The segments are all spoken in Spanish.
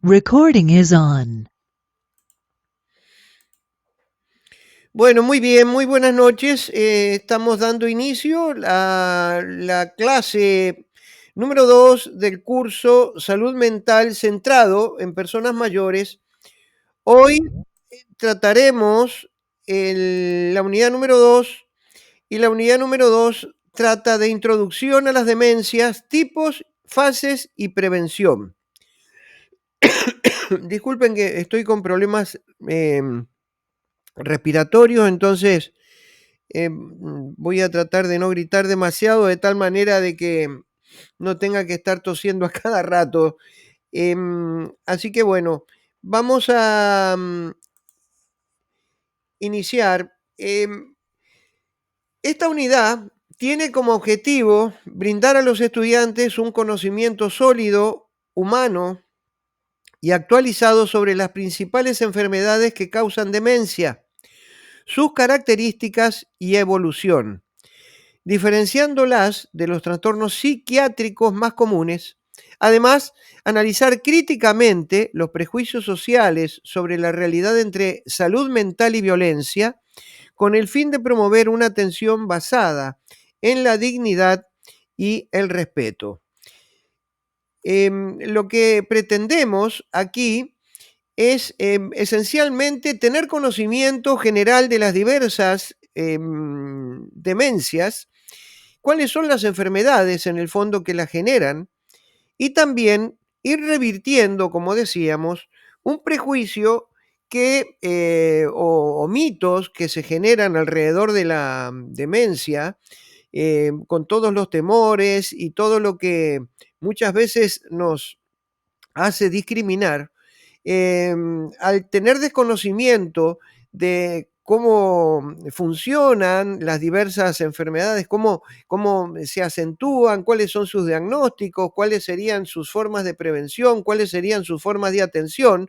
Recording is on. Bueno, muy bien, muy buenas noches. Estamos dando inicio a la clase número 2 del curso Salud Mental centrado en personas mayores. Hoy trataremos la unidad número 2 y la unidad número 2 trata de introducción a las demencias, tipos, fases y prevención. Disculpen que estoy con problemas respiratorios, entonces voy a tratar de no gritar demasiado de tal manera de que no tenga que estar tosiendo a cada rato. Así que bueno, vamos a iniciar. Esta unidad tiene como objetivo brindar a los estudiantes un conocimiento sólido, humano y actualizado sobre las principales enfermedades que causan demencia, sus características y evolución, diferenciándolas de los trastornos psiquiátricos más comunes. Además, analizar críticamente los prejuicios sociales sobre la realidad entre salud mental y violencia, con el fin de promover una atención basada en la dignidad y el respeto. Lo que pretendemos aquí es esencialmente tener conocimiento general de las diversas demencias, cuáles son las enfermedades en el fondo que las generan y también ir revirtiendo, como decíamos, un prejuicio o mitos que se generan alrededor de la demencia, con todos los temores y todo lo que muchas veces nos hace discriminar. Al tener desconocimiento de cómo funcionan las diversas enfermedades, cómo se acentúan, cuáles son sus diagnósticos, cuáles serían sus formas de prevención, cuáles serían sus formas de atención.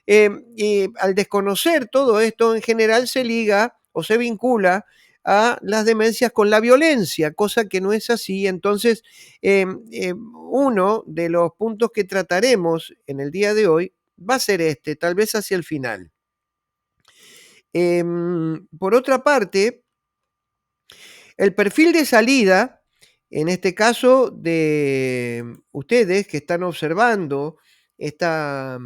Y al desconocer todo esto, en general se liga o se vincula a las demencias con la violencia, cosa que no es así. Entonces, uno de los puntos que trataremos en el día de hoy va a ser este, tal vez hacia el final. Por otra parte, el perfil de salida, en este caso de ustedes que están observando esta,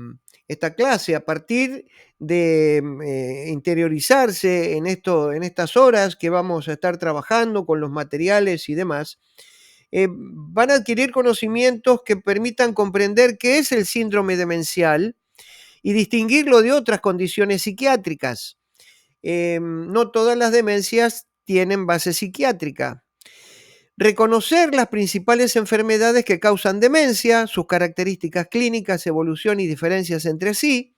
esta clase, a partir de interiorizarse en estas horas que vamos a estar trabajando con los materiales y demás, van a adquirir conocimientos que permitan comprender qué es el síndrome demencial y distinguirlo de otras condiciones psiquiátricas. No todas las demencias tienen base psiquiátrica. Reconocer las principales enfermedades que causan demencia, sus características clínicas, evolución y diferencias entre sí,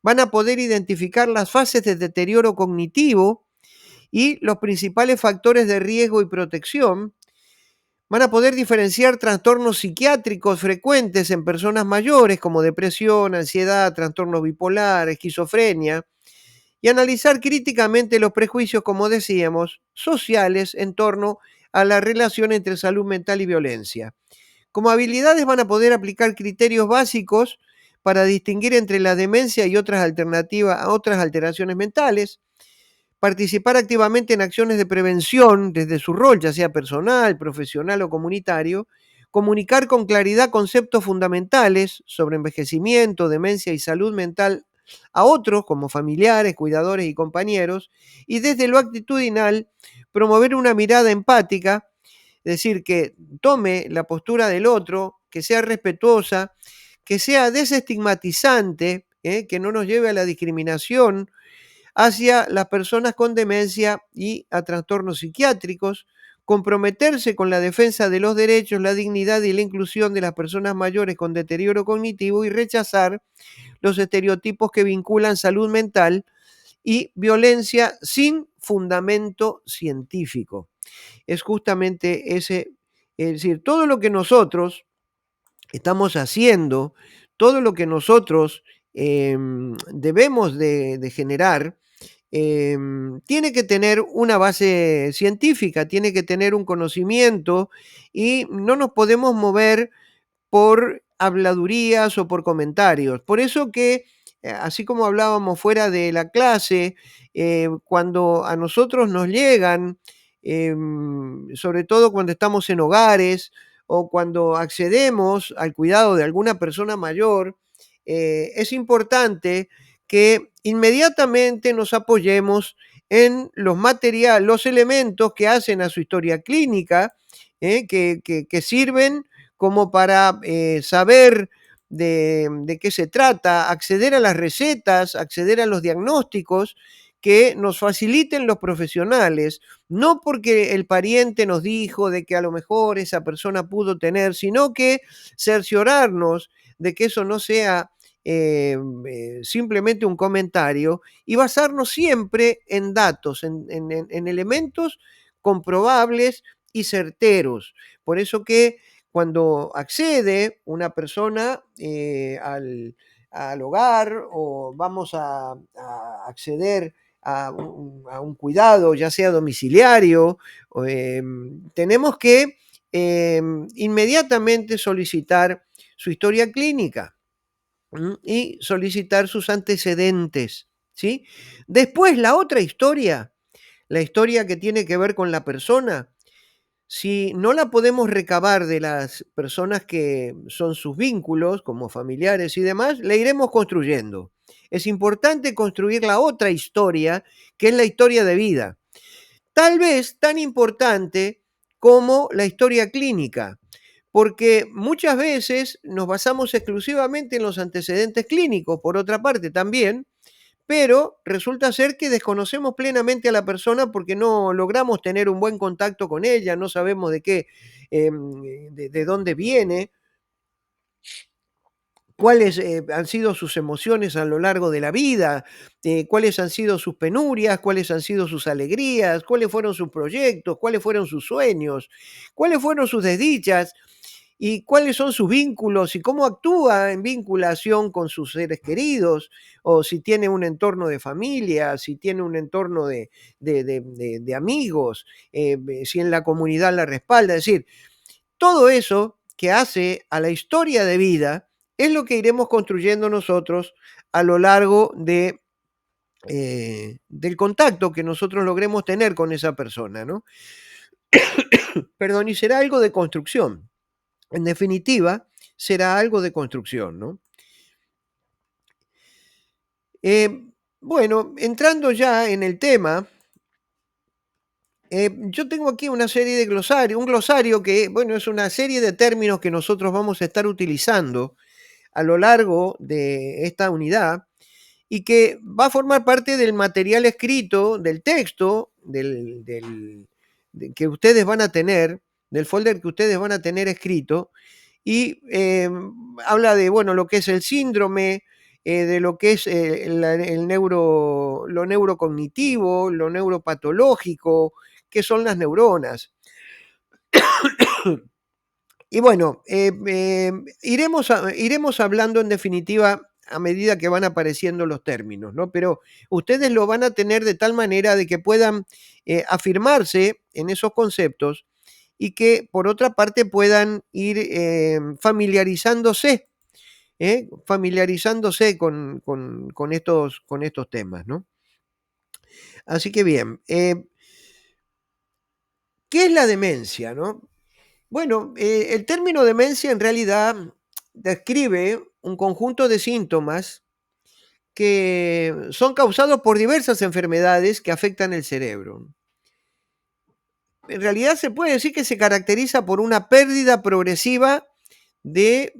van a poder identificar las fases de deterioro cognitivo y los principales factores de riesgo y protección. Van a poder diferenciar trastornos psiquiátricos frecuentes en personas mayores como depresión, ansiedad, trastorno bipolar, esquizofrenia, y analizar críticamente los prejuicios, como decíamos, sociales en torno a la relación entre salud mental y violencia. Como habilidades van a poder aplicar criterios básicos para distinguir entre la demencia y otras alternativas a otras alteraciones mentales, participar activamente en acciones de prevención desde su rol, ya sea personal, profesional o comunitario, comunicar con claridad conceptos fundamentales sobre envejecimiento, demencia y salud mental a otros como familiares, cuidadores y compañeros, y desde lo actitudinal, promover una mirada empática, es decir, que tome la postura del otro, que sea respetuosa, que sea desestigmatizante, que no nos lleve a la discriminación hacia las personas con demencia y a trastornos psiquiátricos, comprometerse con la defensa de los derechos, la dignidad y la inclusión de las personas mayores con deterioro cognitivo y rechazar los estereotipos que vinculan salud mental y violencia sin fundamento científico. Es justamente ese, es decir, todo lo que nosotros estamos haciendo, todo lo que nosotros debemos de generar, tiene que tener una base científica, tiene que tener un conocimiento y no nos podemos mover por habladurías o por comentarios. Por eso que, así como hablábamos fuera de la clase, cuando a nosotros nos llegan, sobre todo cuando estamos en hogares o cuando accedemos al cuidado de alguna persona mayor, es importante que inmediatamente nos apoyemos en los materiales, los elementos que hacen a su historia clínica, que sirven como para saber de qué se trata, acceder a las recetas, acceder a los diagnósticos que nos faciliten los profesionales, no porque el pariente nos dijo de que a lo mejor esa persona pudo tener, sino que cerciorarnos de que eso no sea simplemente un comentario y basarnos siempre en datos, en elementos comprobables y certeros. Por eso que cuando accede una persona al hogar o vamos a acceder a un cuidado, ya sea domiciliario, tenemos que inmediatamente solicitar su historia clínica y solicitar sus antecedentes, ¿sí? Después, la historia que tiene que ver con la persona, si no la podemos recabar de las personas que son sus vínculos, como familiares y demás, la iremos construyendo. Es importante construir la otra historia, que es la historia de vida. Tal vez tan importante como la historia clínica, porque muchas veces nos basamos exclusivamente en los antecedentes clínicos, por otra parte también, pero resulta ser que desconocemos plenamente a la persona porque no logramos tener un buen contacto con ella, no sabemos de qué, de dónde viene, cuáles han sido sus emociones a lo largo de la vida, cuáles han sido sus penurias, cuáles han sido sus alegrías, cuáles fueron sus proyectos, cuáles fueron sus sueños, cuáles fueron sus desdichas y cuáles son sus vínculos y cómo actúa en vinculación con sus seres queridos, o si tiene un entorno de familia, si tiene un entorno de amigos, si en la comunidad la respalda. Es decir, todo eso que hace a la historia de vida es lo que iremos construyendo nosotros a lo largo del contacto que nosotros logremos tener con esa persona, ¿no? Perdón, y será algo de construcción. En definitiva, será algo de construcción, ¿no? Bueno, entrando ya en el tema, yo tengo aquí una serie de glosario, un glosario que, bueno, es una serie de términos que nosotros vamos a estar utilizando a lo largo de esta unidad y que va a formar parte del material escrito, del texto, que ustedes van a tener, del folder que ustedes van a tener escrito, y habla de, bueno, lo que es el síndrome, de lo que es lo neurocognitivo, lo neuropatológico, qué son las neuronas. Y bueno, iremos hablando en definitiva a medida que van apareciendo los términos, ¿no? Pero ustedes lo van a tener de tal manera de que puedan afirmarse en esos conceptos y que por otra parte puedan ir familiarizándose con estos temas, ¿no? Así que bien, ¿qué es la demencia, no? Bueno, el término demencia en realidad describe un conjunto de síntomas que son causados por diversas enfermedades que afectan el cerebro. En realidad se puede decir que se caracteriza por una pérdida progresiva de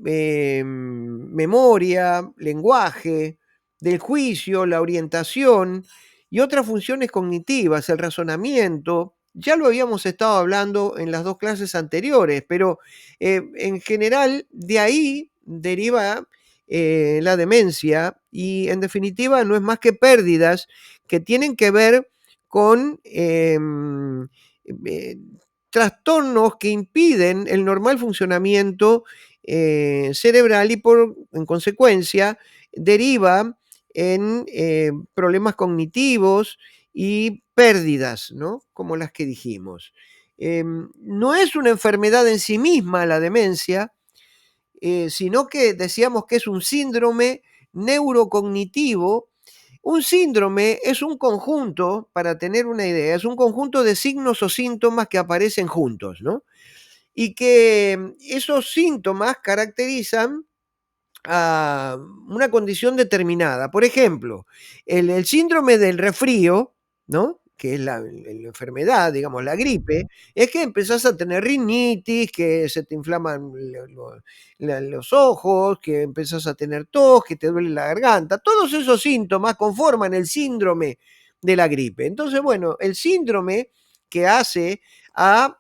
memoria, lenguaje, del juicio, la orientación y otras funciones cognitivas, el razonamiento. Ya lo habíamos estado hablando en las dos clases anteriores, pero en general de ahí deriva la demencia y en definitiva no es más que pérdidas que tienen que ver con eh, trastornos que impiden el normal funcionamiento cerebral y en consecuencia deriva en problemas cognitivos y pérdidas, ¿no? Como las que dijimos. No es una enfermedad en sí misma la demencia, sino que decíamos que es un síndrome neurocognitivo. Un síndrome es un conjunto, para tener una idea, es un conjunto de signos o síntomas que aparecen juntos, ¿no? Y que esos síntomas caracterizan a una condición determinada. Por ejemplo, el síndrome del resfrío, ¿no? Que es la enfermedad, digamos, la gripe, es que empezás a tener rinitis, que se te inflaman los ojos, que empezás a tener tos, que te duele la garganta. Todos esos síntomas conforman el síndrome de la gripe. Entonces, bueno, el síndrome que hace a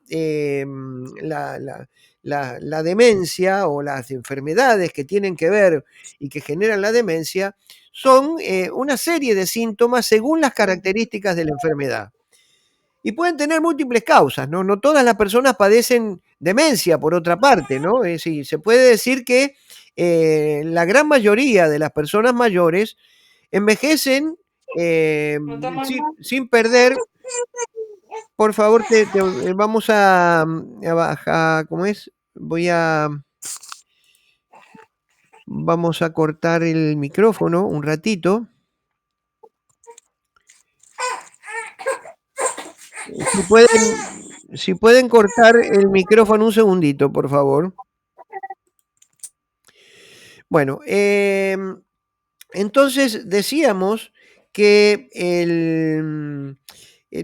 la demencia o las enfermedades que tienen que ver y que generan la demencia son una serie de síntomas según las características de la enfermedad. Y pueden tener múltiples causas, ¿no? No todas las personas padecen demencia, por otra parte, ¿no? Es decir, se puede decir que la gran mayoría de las personas mayores envejecen sin perder. Por favor, vamos a bajar, ¿cómo es? Vamos a cortar el micrófono un ratito. Si pueden cortar el micrófono un segundito, por favor. Bueno, entonces decíamos que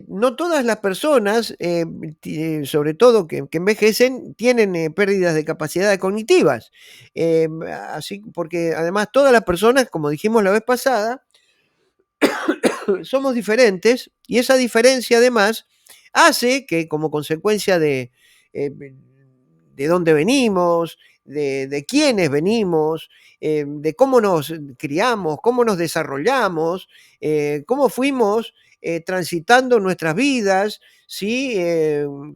no todas las personas, sobre todo que envejecen, tienen pérdidas de capacidades cognitivas. Así, porque además todas las personas, como dijimos la vez pasada, somos diferentes y esa diferencia además hace que como consecuencia de dónde venimos, de quiénes venimos, de cómo nos criamos, cómo nos desarrollamos, cómo fuimos transitando nuestras vidas, ¿sí?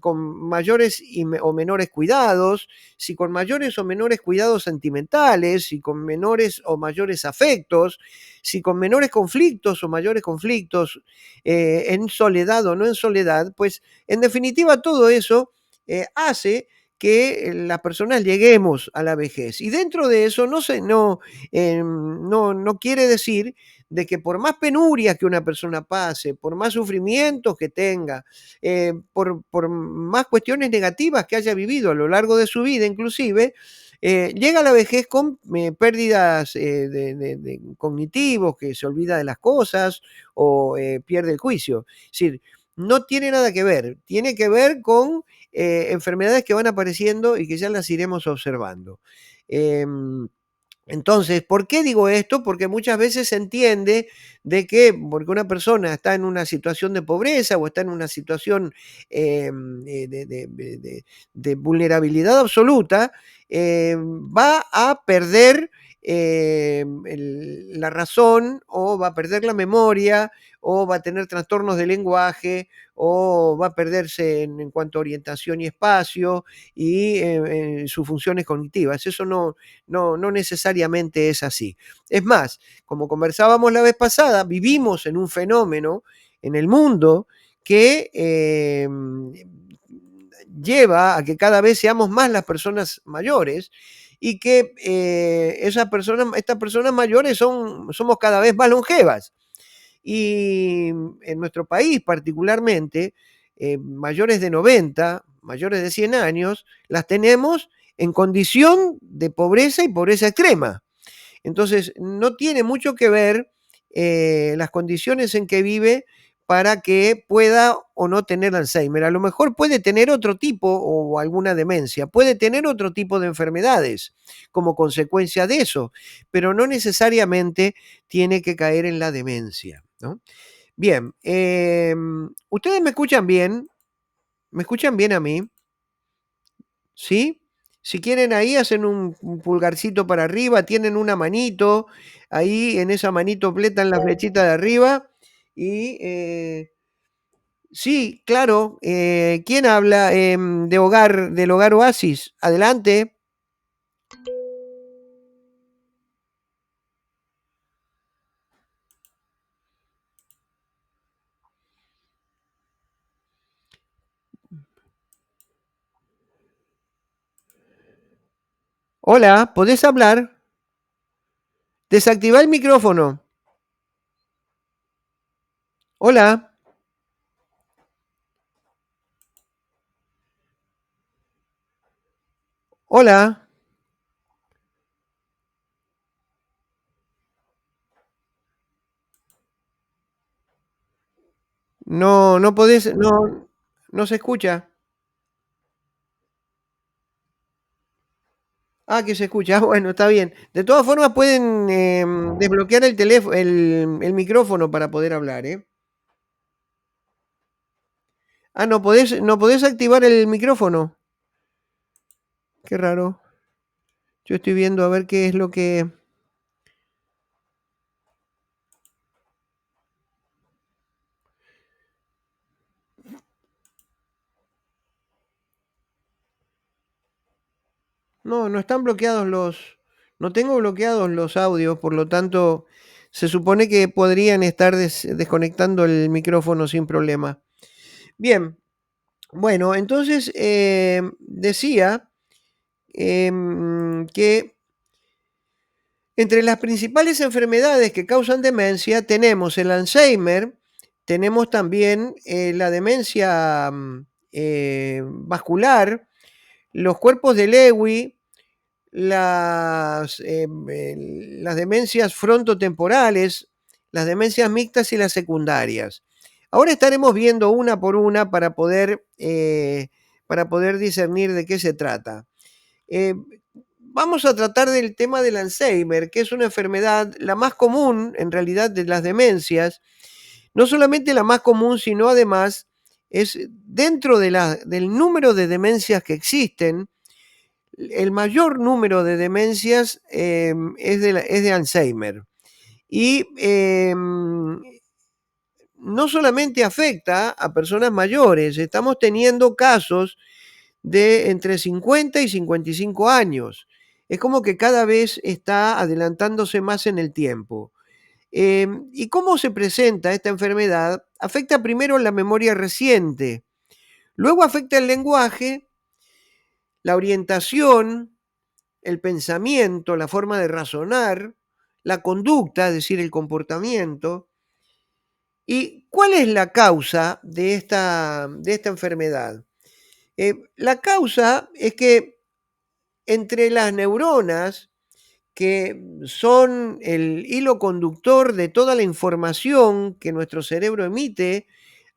Con mayores o menores cuidados, si con mayores o menores cuidados sentimentales, si con menores o mayores afectos, si con menores conflictos o mayores conflictos, en soledad o no en soledad, pues en definitiva todo eso hace que las personas lleguemos a la vejez. Y dentro de eso no quiere decir de que por más penurias que una persona pase, por más sufrimientos que tenga, por más cuestiones negativas que haya vivido a lo largo de su vida inclusive, llega a la vejez con pérdidas de cognitivos, que se olvida de las cosas o pierde el juicio. Es decir, no tiene nada que ver, tiene que ver con enfermedades que van apareciendo y que ya las iremos observando. Em, entonces, ¿por qué digo esto? Porque muchas veces se entiende de que porque una persona está en una situación de pobreza o está en una situación de vulnerabilidad absoluta, va a perder la razón o va a perder la memoria o va a tener trastornos de lenguaje o va a perderse en cuanto a orientación y espacio y sus funciones cognitivas. Eso no necesariamente es así. Es más, como conversábamos la vez pasada, vivimos en un fenómeno en el mundo que lleva a que cada vez seamos más las personas mayores y que estas personas mayores somos cada vez más longevas. Y en nuestro país particularmente, mayores de 90, mayores de 100 años, las tenemos en condición de pobreza y pobreza extrema. Entonces, no tiene mucho que ver las condiciones en que vive para que pueda o no tener Alzheimer. A lo mejor puede tener otro tipo o alguna demencia, puede tener otro tipo de enfermedades como consecuencia de eso, pero no necesariamente tiene que caer en la demencia, ¿no? Bien, ¿ustedes me escuchan bien? ¿Me escuchan bien a mí? ¿Sí? Si quieren ahí hacen un pulgarcito para arriba, tienen una manito, ahí en esa manito apretan la flechita de arriba y sí, claro, ¿quién habla del Hogar Oasis? Adelante. Hola, ¿podés hablar? Desactiva el micrófono. Hola. Hola. No, no podés, no, no se escucha. Ah, que se escucha. Ah, bueno, está bien. De todas formas pueden desbloquear el teléfono, el micrófono para poder hablar, ¿eh? Ah, no podés activar el micrófono. Qué raro. Yo estoy viendo a ver qué es lo que. No, no están bloqueados los. No tengo bloqueados los audios, por lo tanto, se supone que podrían estar desconectando el micrófono sin problema. Bien, bueno, entonces decía que entre las principales enfermedades que causan demencia tenemos el Alzheimer, tenemos también la demencia vascular, los cuerpos de Lewy, las demencias frontotemporales, las demencias mixtas y las secundarias. Ahora estaremos viendo una por una para poder discernir de qué se trata. Eh, Vamos a tratar del tema del Alzheimer, que es una enfermedad la más común en realidad de las demencias, no solamente la más común, sino además es dentro del número de demencias que existen, el mayor número de demencias es de Alzheimer. Y no solamente afecta a personas mayores, estamos teniendo casos de entre 50 y 55 años. Es como que cada vez está adelantándose más en el tiempo. ¿Y cómo se presenta esta enfermedad? Afecta primero la memoria reciente, luego afecta el lenguaje, la orientación, el pensamiento, la forma de razonar, la conducta, es decir, el comportamiento. ¿Y cuál es la causa de esta enfermedad? La causa es que entre las neuronas, que son el hilo conductor de toda la información que nuestro cerebro emite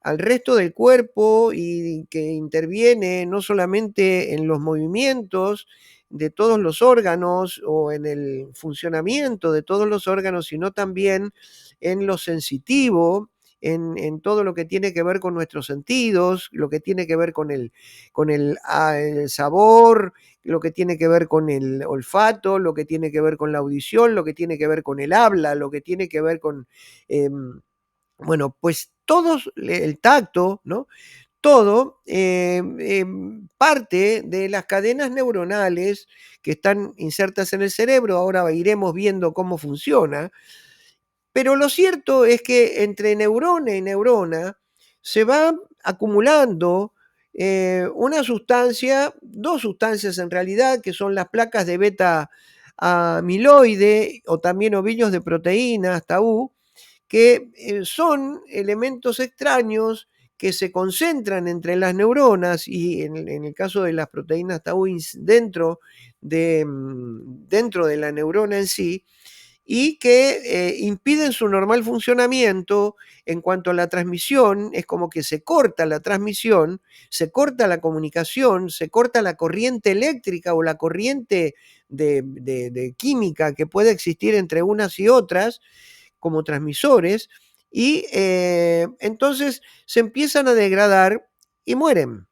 al resto del cuerpo y que interviene no solamente en los movimientos de todos los órganos o en el funcionamiento de todos los órganos, sino también en lo sensitivo, en todo lo que tiene que ver con nuestros sentidos, lo que tiene que ver el sabor, lo que tiene que ver con el olfato, lo que tiene que ver con la audición, lo que tiene que ver con el habla, lo que tiene que ver con, bueno, pues todos, el tacto, ¿no? Todo parte de las cadenas neuronales que están insertas en el cerebro. Ahora iremos viendo cómo funciona. Pero lo cierto es que entre neurona y neurona se va acumulando una sustancia, dos sustancias en realidad, que son las placas de beta amiloide o también ovillos de proteínas, tau, que son elementos extraños que se concentran entre las neuronas y en el caso de las proteínas tau dentro de la neurona en sí, y que impiden su normal funcionamiento en cuanto a la transmisión. Es como que se corta la transmisión, se corta la comunicación, se corta la corriente eléctrica o la corriente de química que puede existir entre unas y otras como transmisores, y entonces se empiezan a degradar y mueren.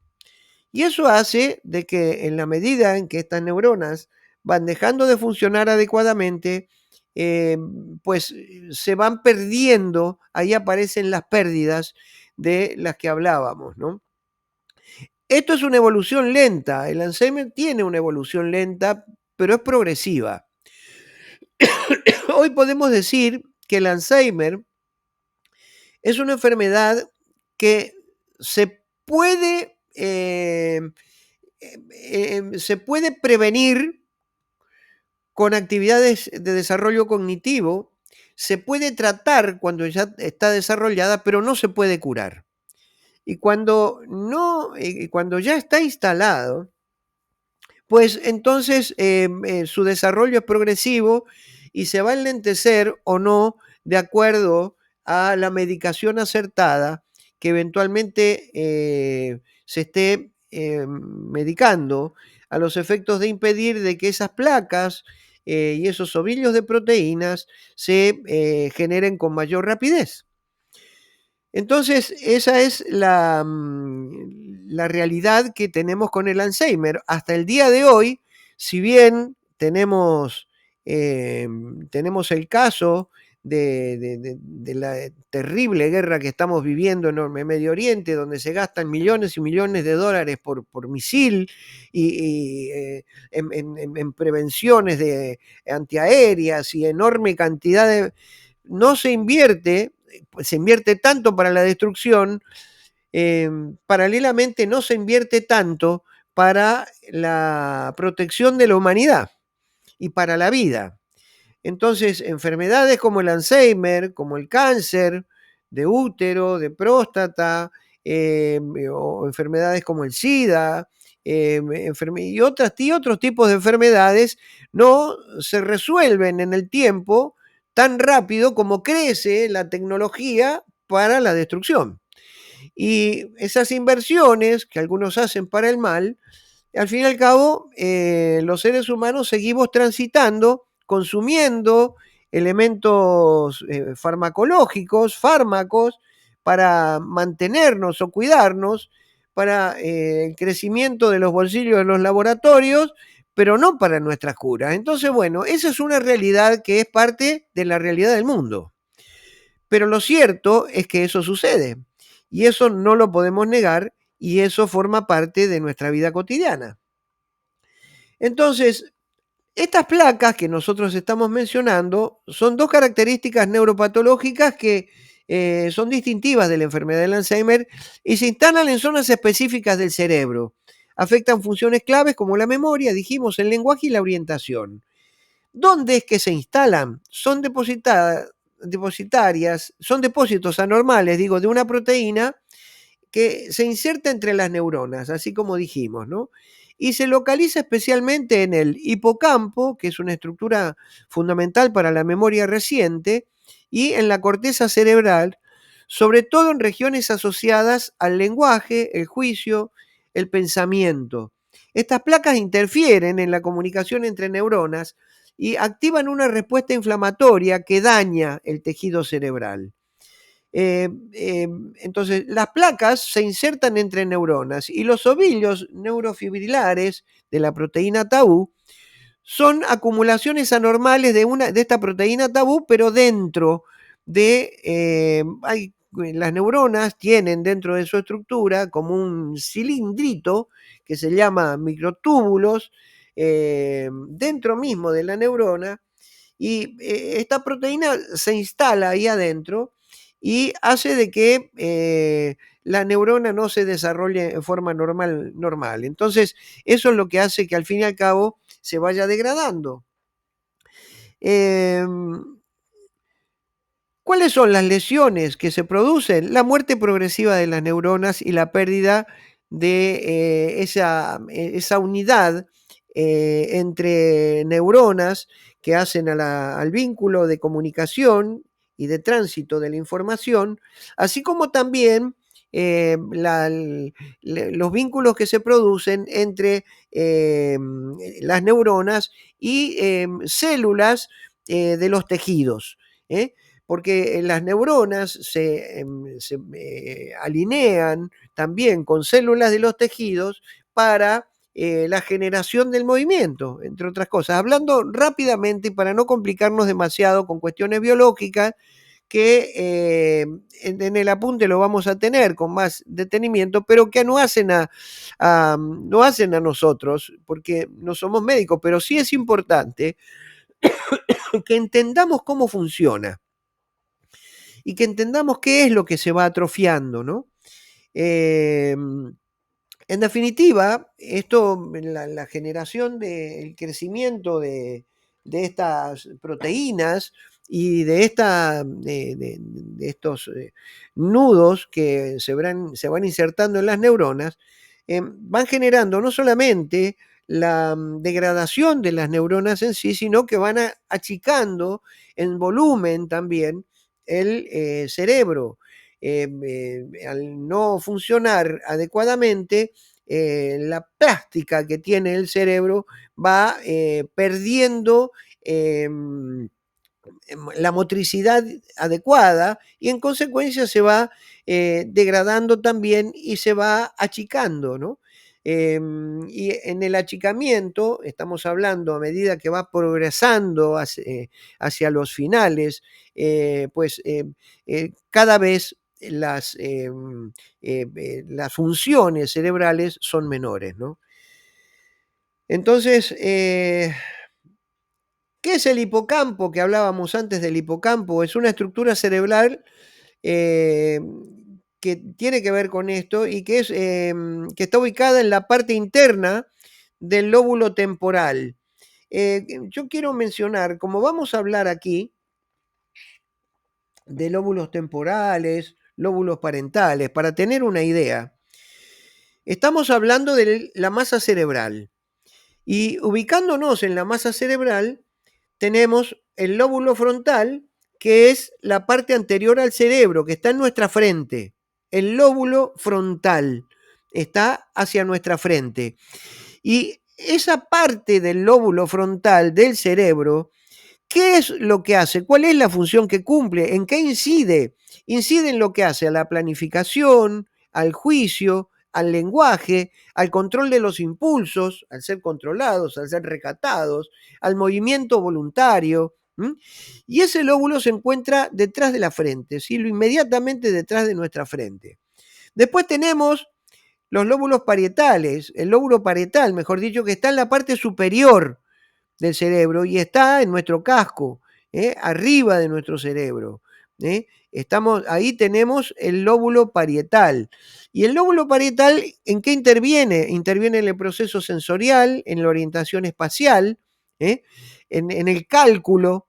Y eso hace de que en la medida en que estas neuronas van dejando de funcionar adecuadamente, eh, pues se van perdiendo, ahí aparecen las pérdidas de las que hablábamos, ¿no? Esto es una evolución lenta, el Alzheimer tiene una evolución lenta, pero es progresiva. Hoy podemos decir que el Alzheimer es una enfermedad que se puede prevenir con actividades de desarrollo cognitivo, se puede tratar cuando ya está desarrollada, pero no se puede curar. Y cuando no, cuando ya está instalado, pues entonces su desarrollo es progresivo y se va a enlentecer o no de acuerdo a la medicación acertada que eventualmente se esté medicando a los efectos de impedir de que esas placas y esos ovillos de proteínas se generen con mayor rapidez. Entonces, esa es la realidad que tenemos con el Alzheimer. Hasta el día de hoy, si bien tenemos el caso de la terrible guerra que estamos viviendo en Medio Oriente, donde se gastan millones y millones de dólares por misil en prevenciones antiaéreas y enorme cantidad de... No se invierte, pues se invierte tanto para la destrucción, paralelamente no se invierte tanto para la protección de la humanidad y para la vida. Entonces, enfermedades como el Alzheimer, como el cáncer de útero, de próstata, o enfermedades como el SIDA, y otros tipos de enfermedades no se resuelven en el tiempo tan rápido como crece la tecnología para la destrucción. Y esas inversiones que algunos hacen para el mal, al fin y al cabo, los seres humanos seguimos transitando, consumiendo elementos farmacológicos, fármacos, para mantenernos o cuidarnos, para el crecimiento de los bolsillos de los laboratorios, pero no para nuestras curas. Entonces, bueno, esa es una realidad que es parte de la realidad del mundo. Pero lo cierto es que eso sucede y eso no lo podemos negar y eso forma parte de nuestra vida cotidiana. Entonces, estas placas que nosotros estamos mencionando son dos características neuropatológicas que son distintivas de la enfermedad del Alzheimer y se instalan en zonas específicas del cerebro. Afectan funciones claves como la memoria, dijimos, el lenguaje y la orientación. ¿Dónde es que se instalan? Son depositarias, son depósitos anormales, digo, de una proteína que se inserta entre las neuronas, así como dijimos, ¿no? Y se localiza especialmente en el hipocampo, que es una estructura fundamental para la memoria reciente, y en la corteza cerebral, sobre todo en regiones asociadas al lenguaje, el juicio, el pensamiento. Estas placas interfieren en la comunicación entre neuronas y activan una respuesta inflamatoria que daña el tejido cerebral. Entonces, las placas se insertan entre neuronas y los ovillos neurofibrilares de la proteína tau son acumulaciones anormales de esta proteína tau, pero dentro de... las neuronas tienen dentro de su estructura como un cilindrito que se llama microtúbulos dentro mismo de la neurona y esta proteína se instala ahí adentro y hace de que la neurona no se desarrolle en forma normal. Entonces, eso es lo que hace que al fin y al cabo se vaya degradando. ¿Cuáles son las lesiones que se producen? La muerte progresiva de las neuronas y la pérdida de esa unidad entre neuronas que hacen al vínculo de comunicación y de tránsito de la información, así como también los vínculos que se producen entre las neuronas y células de los tejidos. ¿eh? Porque las neuronas se alinean también con células de los tejidos para la generación del movimiento, entre otras cosas. Hablando rápidamente y para no complicarnos demasiado con cuestiones biológicas, que en el apunte lo vamos a tener con más detenimiento, pero que no hacen no hacen a nosotros, porque no somos médicos, pero sí es importante que entendamos cómo funciona y que entendamos qué es lo que se va atrofiando, ¿no? En definitiva, la generación del crecimiento de estas proteínas y de estos nudos que se van insertando en las neuronas, van generando no solamente la degradación de las neuronas en sí, sino que van achicando en volumen también el cerebro. Al no funcionar adecuadamente, la plástica que tiene el cerebro va perdiendo la motricidad adecuada y en consecuencia se va degradando también y se va achicando, ¿no? Y en el achicamiento, estamos hablando a medida que va progresando hacia los finales, cada vez las funciones cerebrales son menores, ¿no? Entonces, ¿qué es el hipocampo? Que hablábamos antes del hipocampo. Es una estructura cerebral eh, que tiene que ver con esto y que está ubicada en la parte interna del lóbulo temporal. Yo quiero mencionar, como vamos a hablar aquí de lóbulos temporales, lóbulos parentales, para tener una idea, estamos hablando de la masa cerebral. Y ubicándonos en la masa cerebral, tenemos el lóbulo frontal, que es la parte anterior al cerebro, que está en nuestra frente. El lóbulo frontal está hacia nuestra frente. Y esa parte del lóbulo frontal del cerebro, ¿qué es lo que hace? ¿Cuál es la función que cumple? ¿En qué incide? Incide en lo que hace a la planificación, al juicio, al lenguaje, al control de los impulsos, al ser controlados, al ser recatados, al movimiento voluntario. ¿M? Y ese lóbulo se encuentra detrás de la frente, ¿sí? Inmediatamente detrás de nuestra frente. Después tenemos los lóbulos parietales, el lóbulo parietal, mejor dicho, que está en la parte superior del cerebro y está en nuestro casco, arriba de nuestro cerebro. Ahí tenemos el lóbulo parietal. ¿Y el lóbulo parietal en qué interviene? Interviene en el proceso sensorial, en la orientación espacial, en el cálculo.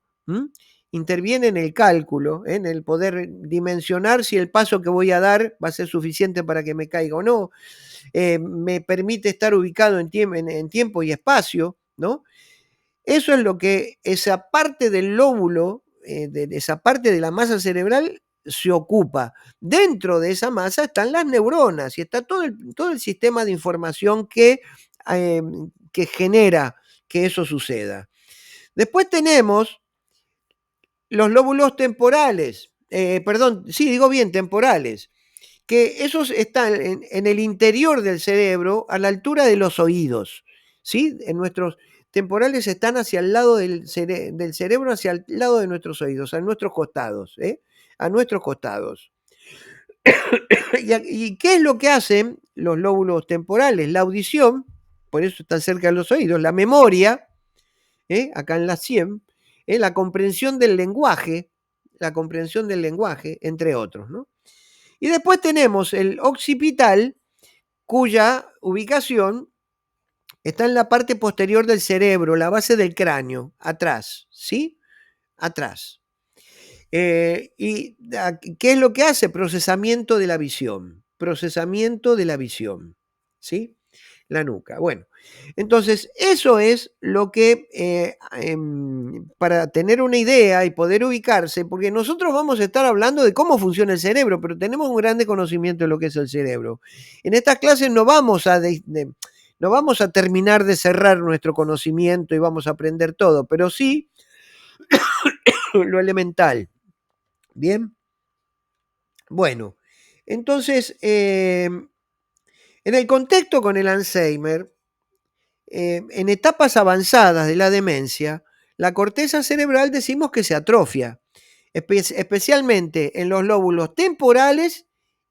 Interviene en el cálculo, en el poder dimensionar si el paso que voy a dar va a ser suficiente para que me caiga o no. Me permite estar ubicado en tiempo y espacio, ¿no? Eso es lo que esa parte del lóbulo, de esa parte de la masa cerebral se ocupa. Dentro de esa masa están las neuronas y está todo el sistema de información eh, que genera que eso suceda. Después tenemos los lóbulos temporales, perdón, sí, digo bien, temporales, que esos están en el interior del cerebro a la altura de los oídos, ¿sí? En nuestros temporales están hacia el lado del cerebro, hacia el lado de nuestros oídos, a nuestros costados, a nuestros costados. ¿Y qué es lo que hacen los lóbulos temporales? La audición, por eso están cerca de los oídos, la memoria, acá en la sien, la comprensión del lenguaje, entre otros, ¿no? Y después tenemos el occipital, cuya ubicación está en la parte posterior del cerebro, la base del cráneo, atrás, ¿sí? Atrás. ¿Y qué es lo que hace? Procesamiento de la visión. Procesamiento de la visión, ¿sí? La nuca. Bueno, entonces eso es lo que, para tener una idea y poder ubicarse, porque nosotros vamos a estar hablando de cómo funciona el cerebro, pero tenemos un grande conocimiento de lo que es el cerebro. En estas clases no vamos a terminar de cerrar nuestro conocimiento y vamos a aprender todo, pero sí lo elemental. Bien, bueno, entonces, en el contexto con el Alzheimer, en etapas avanzadas de la demencia, la corteza cerebral decimos que se atrofia, especialmente en los lóbulos temporales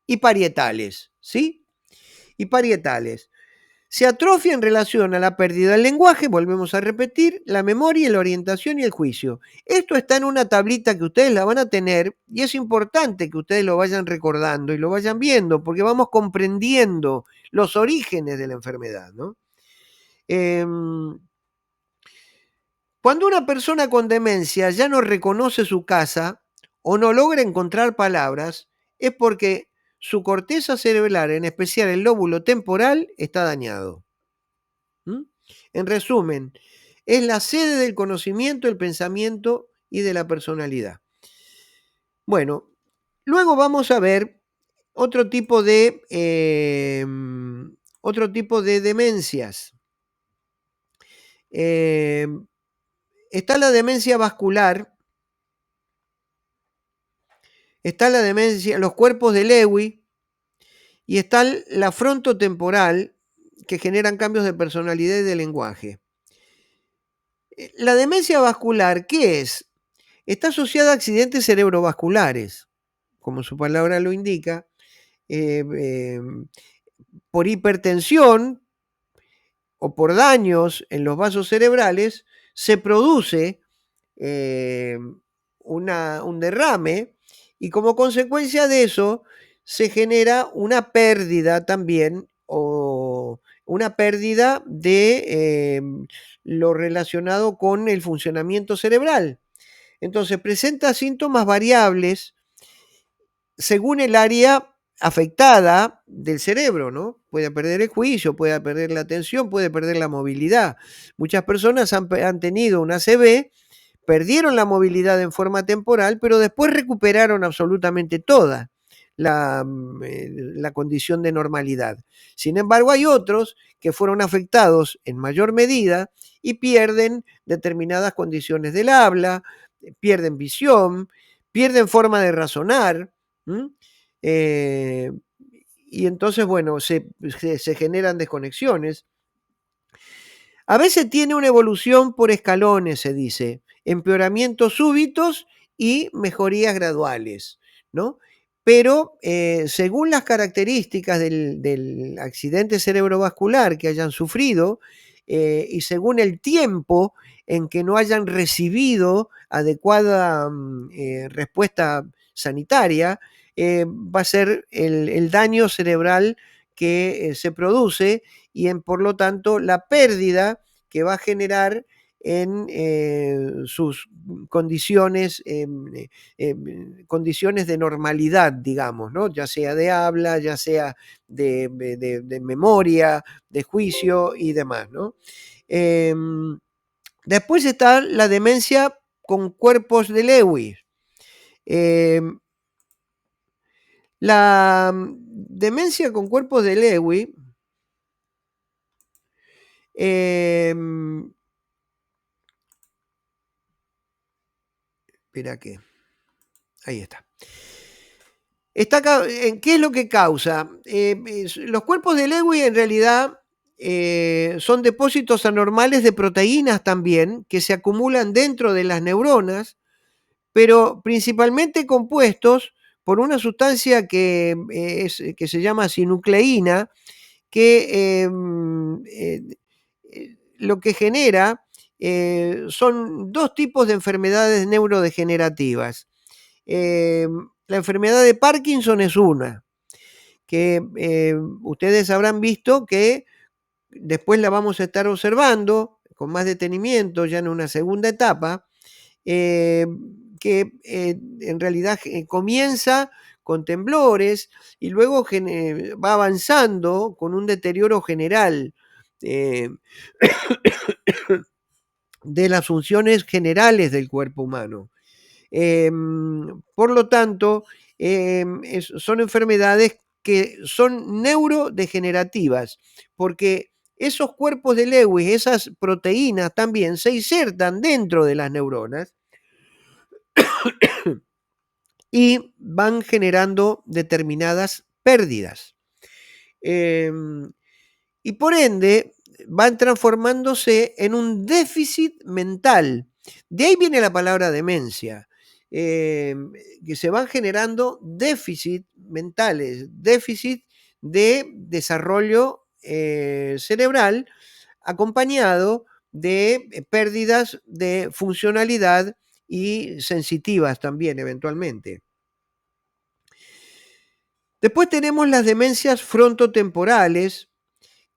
y parietales, ¿sí? Y parietales. Se atrofia en relación a la pérdida del lenguaje, volvemos a repetir, la memoria, la orientación y el juicio. Esto está en una tablita que ustedes la van a tener y es importante que ustedes lo vayan recordando y lo vayan viendo porque vamos comprendiendo los orígenes de la enfermedad, ¿no? Cuando una persona con demencia ya no reconoce su casa o no logra encontrar palabras, es porque su corteza cerebral, en especial el lóbulo temporal, está dañado. ¿Mm? En resumen, es la sede del conocimiento, el pensamiento y de la personalidad. Bueno, luego vamos a ver otro tipo de, otro tipo de demencias. Está la demencia vascular, está la demencia, los cuerpos de Lewy y está la frontotemporal, que generan cambios de personalidad y de lenguaje. La demencia vascular, ¿qué es? Está asociada a accidentes cerebrovasculares, como su palabra lo indica, eh, eh, por hipertensión o por daños en los vasos cerebrales, se produce eh, un derrame y como consecuencia de eso se genera una pérdida también o una pérdida de lo relacionado con el funcionamiento cerebral. Entonces presenta síntomas variables según el área afectada del cerebro, ¿no? Puede perder el juicio, puede perder la atención, puede perder la movilidad. Muchas personas han tenido un ACV, perdieron la movilidad en forma temporal, pero después recuperaron absolutamente toda la condición de normalidad. Sin embargo, hay otros que fueron afectados en mayor medida y pierden determinadas condiciones del habla, pierden visión, pierden forma de razonar. ¿Mm? Eh, y entonces, bueno, se generan desconexiones. A veces tiene una evolución por escalones, se dice, empeoramientos súbitos y mejorías graduales, ¿no? Pero según las características del accidente cerebrovascular que hayan sufrido y según el tiempo en que no hayan recibido adecuada respuesta sanitaria, va a ser el daño cerebral que se produce y por lo tanto la pérdida que va a generar en sus condiciones, condiciones de normalidad, digamos, ¿no? Ya sea de habla, ya sea de memoria, de juicio y demás, ¿no? Después está la demencia con cuerpos de Lewy. La demencia con cuerpos de Lewy espera que. Ahí está. ¿Qué es lo que causa? Los cuerpos de Lewy en realidad son depósitos anormales de proteínas también que se acumulan dentro de las neuronas, pero principalmente compuestos por una sustancia que se llama sinucleína, que lo que genera son dos tipos de enfermedades neurodegenerativas. La enfermedad de Parkinson es una, que ustedes habrán visto que después la vamos a estar observando con más detenimiento ya en una segunda etapa, que en realidad comienza con temblores y luego va avanzando con un deterioro general eh, de las funciones generales del cuerpo humano. Por lo tanto, son enfermedades que son neurodegenerativas, porque esos cuerpos de Lewis, esas proteínas también se insertan dentro de las neuronas y van generando determinadas pérdidas. Y por ende, van transformándose en un déficit mental. De ahí viene la palabra demencia, que se van generando déficit mentales, déficit de desarrollo cerebral, acompañado de pérdidas de funcionalidad y sensitivas también eventualmente. Después tenemos las demencias frontotemporales,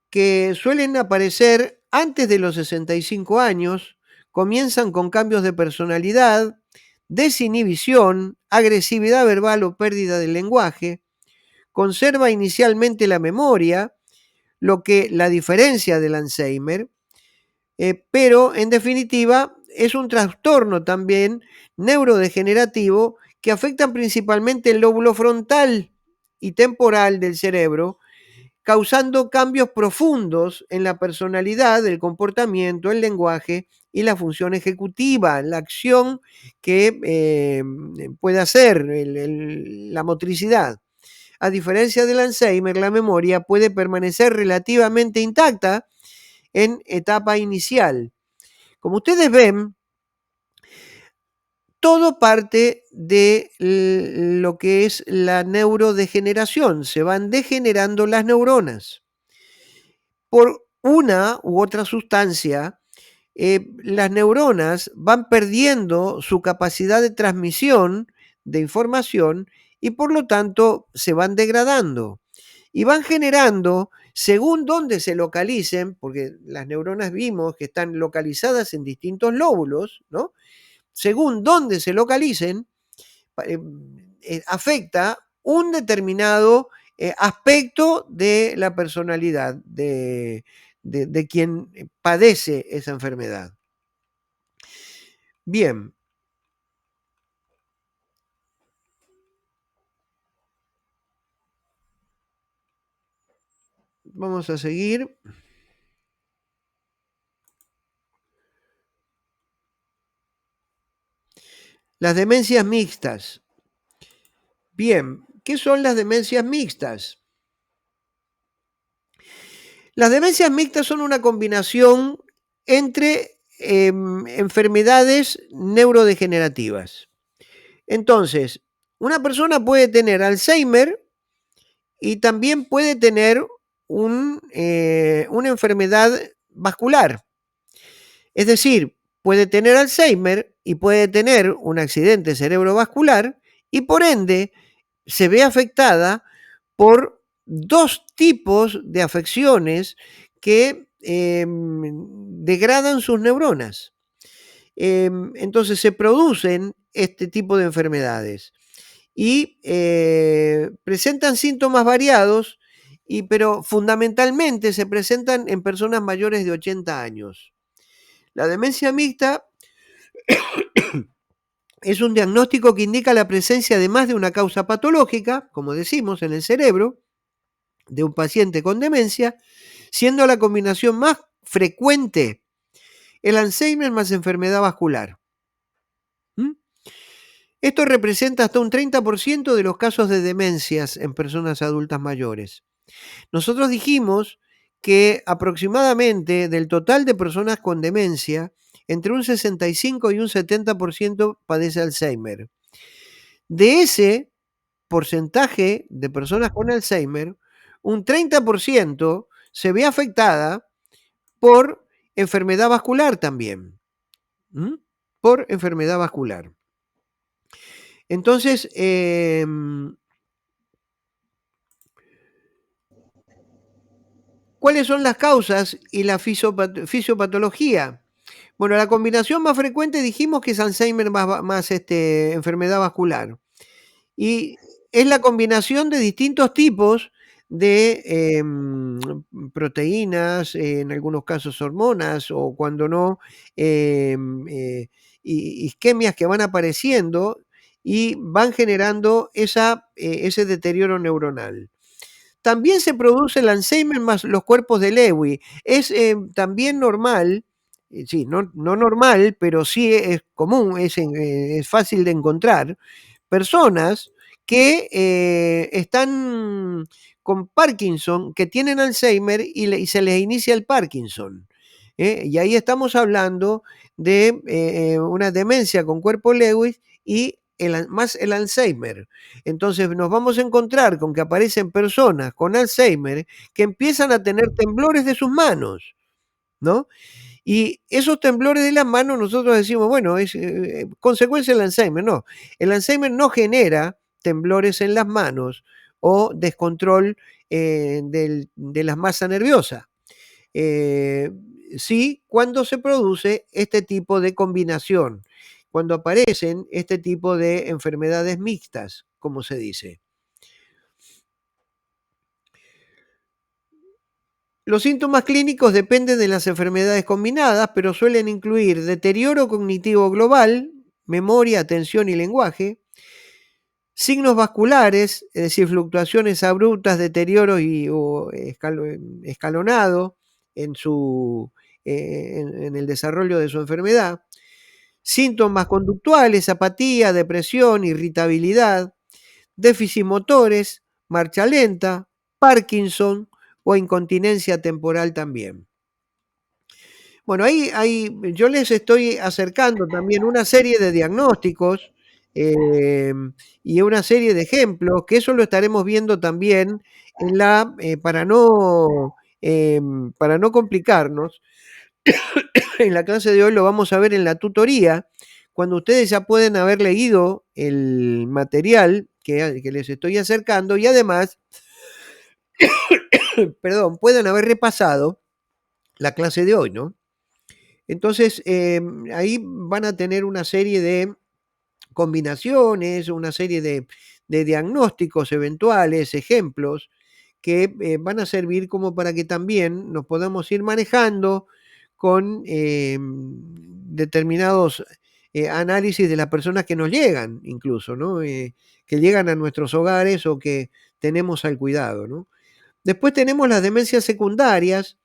que suelen aparecer antes de los 65 años, comienzan con cambios de personalidad, desinhibición, agresividad verbal o pérdida del lenguaje, conserva inicialmente la memoria, lo que la diferencia del Alzheimer, pero en definitiva es un trastorno también neurodegenerativo que afecta principalmente el lóbulo frontal y temporal del cerebro, causando cambios profundos en la personalidad, el comportamiento, el lenguaje y la función ejecutiva, la acción que puede hacer, la motricidad. A diferencia del Alzheimer, la memoria puede permanecer relativamente intacta en etapa inicial. Como ustedes ven, todo parte de lo que es la neurodegeneración. Se van degenerando las neuronas. Por una u otra sustancia, las neuronas van perdiendo su capacidad de transmisión de información y por lo tanto se van degradando y van generando, según dónde se localicen, porque las neuronas vimos que están localizadas en distintos lóbulos, ¿no? Según dónde se localicen, afecta un determinado aspecto de la personalidad de quien padece esa enfermedad. Bien. Vamos a seguir. Las demencias mixtas. Bien, ¿qué son las demencias mixtas? Las demencias mixtas son una combinación entre enfermedades neurodegenerativas. Entonces, una persona puede tener Alzheimer y también puede tener una enfermedad vascular. Es decir, puede tener Alzheimer y puede tener un accidente cerebrovascular y por ende se ve afectada por dos tipos de afecciones que degradan sus neuronas. Entonces se producen este tipo de enfermedades y presentan síntomas variados, pero fundamentalmente se presentan en personas mayores de 80 años. La demencia mixta es un diagnóstico que indica la presencia de más de una causa patológica, como decimos, en el cerebro de un paciente con demencia, siendo la combinación más frecuente el Alzheimer más enfermedad vascular. Esto representa hasta un 30% de los casos de demencias en personas adultas mayores. Nosotros dijimos que aproximadamente del total de personas con demencia, entre un 65 y un 70% padece Alzheimer. De ese porcentaje de personas con Alzheimer, un 30% se ve afectada por enfermedad vascular también. Por enfermedad vascular. Entonces, ¿cuáles son las causas y la fisiopatología? Bueno, la combinación más frecuente dijimos que es Alzheimer más enfermedad vascular. Y es la combinación de distintos tipos de proteínas, en algunos casos hormonas, o cuando no, isquemias que van apareciendo y van generando ese deterioro neuronal. También se produce el Alzheimer más los cuerpos de Lewy. Es también normal, sí, no normal, pero sí es común, es fácil de encontrar, personas que están con Parkinson, que tienen Alzheimer y se les inicia el Parkinson. Y ahí estamos hablando de una demencia con cuerpo Lewis y más el Alzheimer. Entonces nos vamos a encontrar con que aparecen personas con Alzheimer que empiezan a tener temblores de sus manos, ¿no? Y esos temblores de las manos nosotros decimos, bueno, es consecuencia del Alzheimer. No, el Alzheimer no genera temblores en las manos o descontrol de la masa nerviosa. eh, sí, cuando se produce este tipo de combinación, cuando aparecen este tipo de enfermedades mixtas, como se dice. Los síntomas clínicos dependen de las enfermedades combinadas, pero suelen incluir deterioro cognitivo global, memoria, atención y lenguaje, signos vasculares, es decir, fluctuaciones abruptas, deterioro o escalonado en, en el desarrollo de su enfermedad, síntomas conductuales, apatía, depresión, irritabilidad, déficit motores, marcha lenta, Parkinson o incontinencia temporal también. Bueno, yo les estoy acercando también una serie de diagnósticos y una serie de ejemplos, que eso lo estaremos viendo también en para no complicarnos, en la clase de hoy lo vamos a ver en la tutoría, cuando ustedes ya pueden haber leído el material que les estoy acercando y además, perdón, puedan haber repasado la clase de hoy, ¿no? Entonces, ahí van a tener una serie de combinaciones, una serie de diagnósticos eventuales, ejemplos, que van a servir como para que también nos podamos ir manejando con determinados análisis de las personas que nos llegan, incluso, ¿no? Que llegan a nuestros hogares o que tenemos al cuidado, ¿no? Después tenemos las demencias secundarias,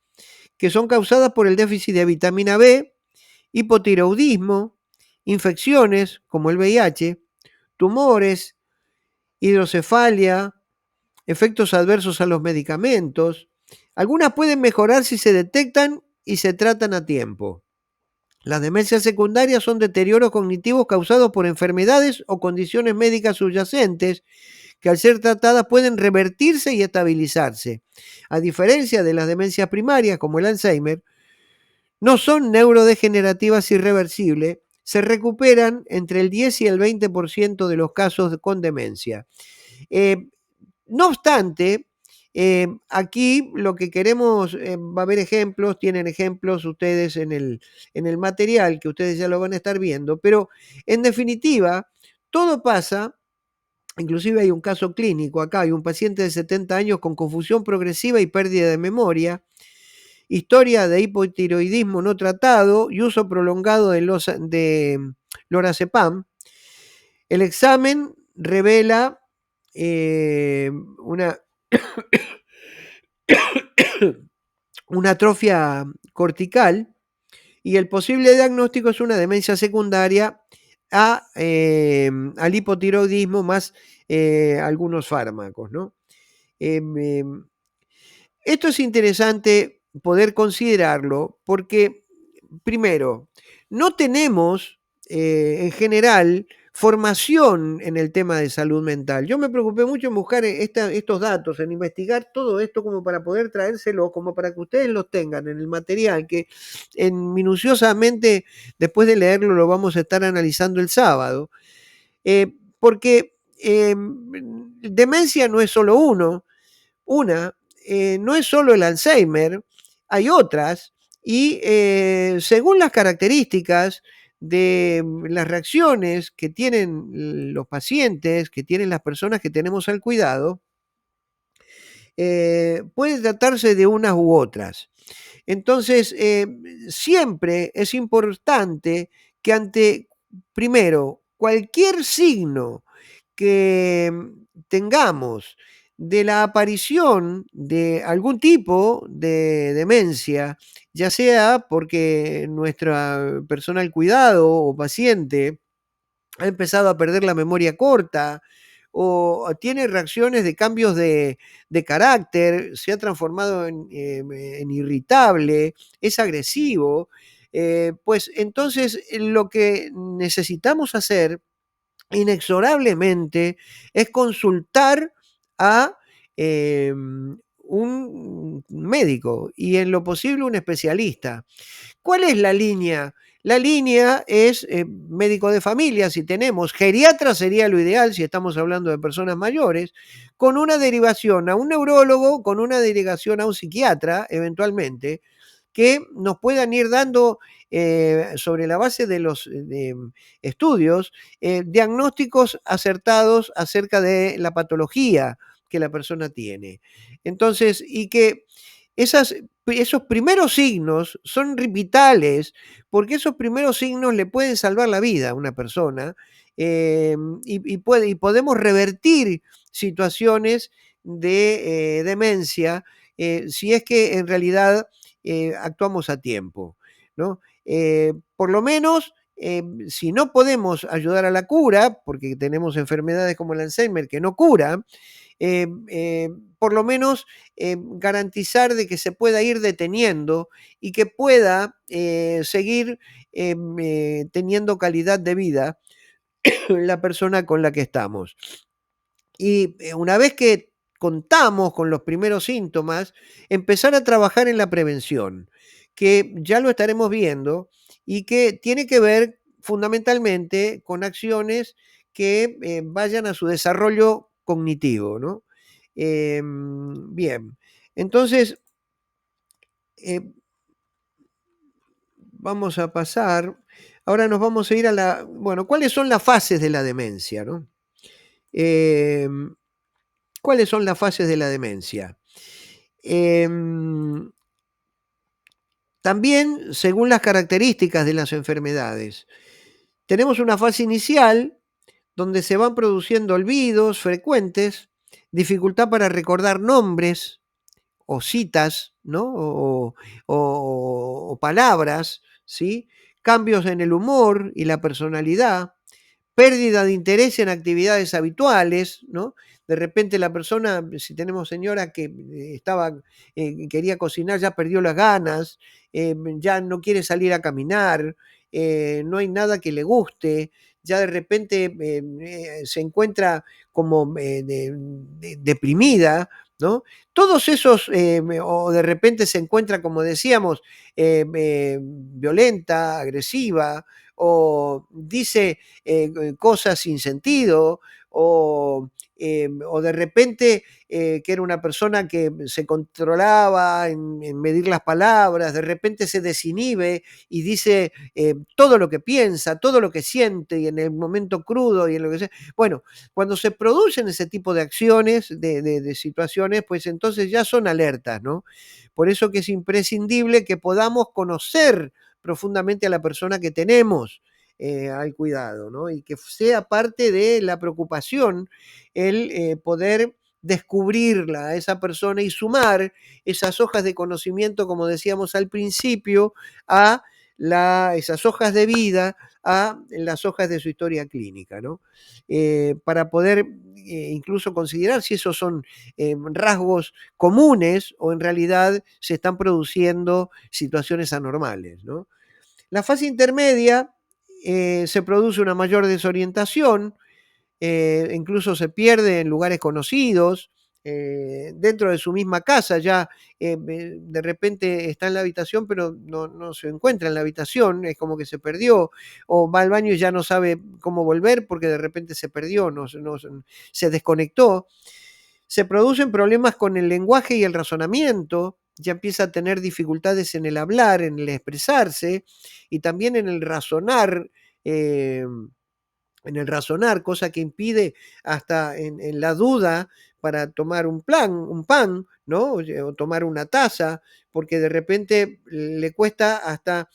que son causadas por el déficit de vitamina B, hipotiroidismo, infecciones como el VIH, tumores, hidrocefalia, efectos adversos a los medicamentos. Algunas pueden mejorar si se detectan y se tratan a tiempo. Las demencias secundarias son deterioros cognitivos causados por enfermedades o condiciones médicas subyacentes que al ser tratadas pueden revertirse y estabilizarse. A diferencia de las demencias primarias como el Alzheimer, no son neurodegenerativas irreversibles, se recuperan entre el 10 y el 20% de los casos con demencia. Eh, no obstante, aquí lo que queremos, va a haber ejemplos, tienen ejemplos ustedes en el material que ustedes ya lo van a estar viendo, pero en definitiva, todo pasa. Inclusive hay un caso clínico acá, hay un paciente de 70 años con confusión progresiva y pérdida de memoria, historia de hipotiroidismo no tratado y uso prolongado de lorazepam. El examen revela una, una atrofia cortical y el posible diagnóstico es una demencia secundaria al hipotiroidismo más algunos fármacos, ¿no? Em, Esto es interesante poder considerarlo porque, primero, no tenemos en general formación en el tema de salud mental. Yo me preocupé mucho en buscar estos datos, en investigar todo esto como para poder traérselo, como para que ustedes los tengan en el material, que minuciosamente después de leerlo lo vamos a estar analizando el sábado, porque demencia no es solo una, no es solo el Alzheimer, hay otras, y según las características de las reacciones que tienen los pacientes, que tienen las personas que tenemos al cuidado, puede tratarse de unas u otras. Entonces, siempre es importante que ante, primero, cualquier signo que tengamos de la aparición de algún tipo de demencia, ya sea porque nuestra persona al cuidado o paciente ha empezado a perder la memoria corta o tiene reacciones de cambios de carácter, se ha transformado en irritable, es agresivo, pues entonces lo que necesitamos hacer inexorablemente es consultar a un médico y en lo posible un especialista. ¿Cuál es la línea? La línea es médico de familia, si tenemos, geriatra sería lo ideal si estamos hablando de personas mayores, con una derivación a un neurólogo, con una derivación a un psiquiatra, eventualmente, que nos puedan ir dando, sobre la base de los estudios, diagnósticos acertados acerca de la patología que la persona tiene. Entonces, y que esos primeros signos son vitales, porque esos primeros signos le pueden salvar la vida a una persona, y podemos revertir situaciones de demencia, si es que en realidad actuamos a tiempo, ¿no? Por lo menos, si no podemos ayudar a la cura, porque tenemos enfermedades como el Alzheimer que no curan, por lo menos garantizar de que se pueda ir deteniendo y que pueda seguir teniendo calidad de vida la persona con la que estamos. Y una vez que contamos con los primeros síntomas, empezar a trabajar en la prevención, que ya lo estaremos viendo y que tiene que ver fundamentalmente con acciones que vayan a su desarrollo cognitivo, ¿no? Bien, entonces eh, vamos a pasar, ahora nos vamos a ir a bueno, ¿cuáles son las fases de la demencia, no? Em, ¿Cuáles son las fases de la demencia? Em, También según las características de las enfermedades. Tenemos una fase inicial donde se van produciendo olvidos frecuentes, dificultad para recordar nombres o citas, ¿no? O palabras, ¿sí? Cambios en el humor y la personalidad, pérdida de interés en actividades habituales, ¿no? De repente la persona, si tenemos señora que quería cocinar, ya perdió las ganas, ya no quiere salir a caminar, no hay nada que le guste, ya de repente se encuentra como deprimida, ¿no? Todos esos, o de repente se encuentra, como decíamos, violenta, agresiva, o dice cosas sin sentido, o de repente que era una persona que se controlaba en medir las palabras, de repente se desinhibe y dice todo lo que piensa, todo lo que siente, y en el momento crudo y en lo que sea. Bueno, cuando se producen ese tipo de acciones, de situaciones, pues entonces ya son alertas, ¿no? Por eso que es imprescindible que podamos conocer profundamente a la persona que tenemos al cuidado, ¿no? Y que sea parte de la preocupación el poder descubrirla a esa persona y sumar esas hojas de conocimiento, como decíamos al principio, a esas hojas de vida, a las hojas de su historia clínica, ¿no? Para poder incluso considerar si esos son rasgos comunes o en realidad se están produciendo situaciones anormales, ¿no? La fase intermedia se produce una mayor desorientación, incluso se pierde en lugares conocidos, dentro de su misma casa, ya de repente está en la habitación, pero no se encuentra en la habitación, es como que se perdió, o va al baño y ya no sabe cómo volver porque de repente se perdió, se desconectó. Se producen problemas con el lenguaje y el razonamiento, ya empieza a tener dificultades en el hablar, en el expresarse y también eh, en el razonar, cosa que impide hasta en la duda para tomar un pan, ¿no? O tomar una taza, porque de repente le cuesta hasta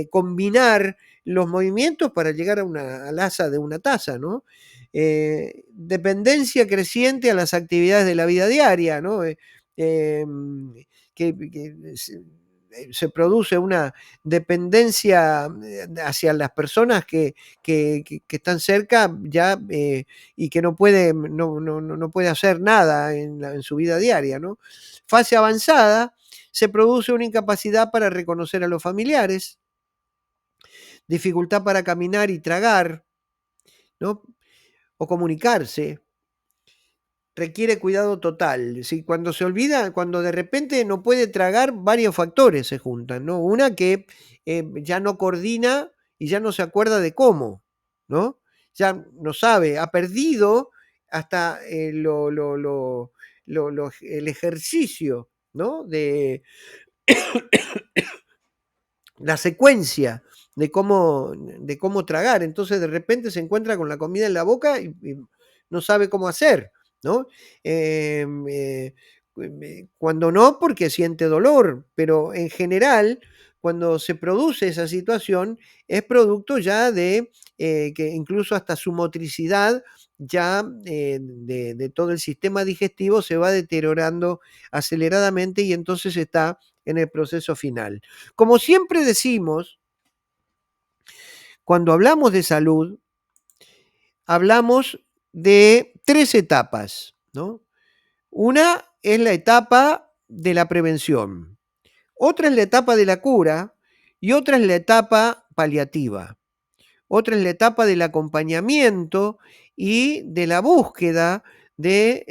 combinar los movimientos para llegar al asa de una taza, ¿no? Dependencia creciente a las actividades de la vida diaria, ¿no? Se produce una dependencia hacia las personas que están cerca ya y que no puede, no puede hacer nada en su vida diaria, ¿no? Fase avanzada, se produce una incapacidad para reconocer a los familiares, dificultad para caminar y tragar, ¿no? O comunicarse, requiere cuidado total. Si cuando se olvida, cuando de repente no puede tragar, varios factores se juntan, ¿no? Una que ya no coordina y ya no se acuerda de cómo, ¿no? Ya no sabe, ha perdido hasta el ejercicio, ¿no? la secuencia de cómo tragar. Entonces, de repente se encuentra con la comida en la boca y no sabe cómo hacer, ¿no? Cuando no, porque siente dolor, pero en general, cuando se produce esa situación, es producto ya de que incluso hasta su motricidad ya de todo el sistema digestivo se va deteriorando aceleradamente y entonces está en el proceso final. Como siempre decimos, cuando hablamos de salud, hablamos de 3 etapas, ¿no? Una es la etapa de la prevención, otra es la etapa de la cura y otra es la etapa paliativa. Otra es la etapa del acompañamiento y de la búsqueda de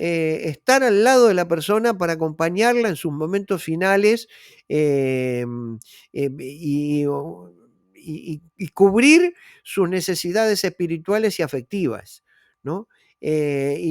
estar al lado de la persona para acompañarla en sus momentos finales y cubrir sus necesidades espirituales y afectivas, ¿no?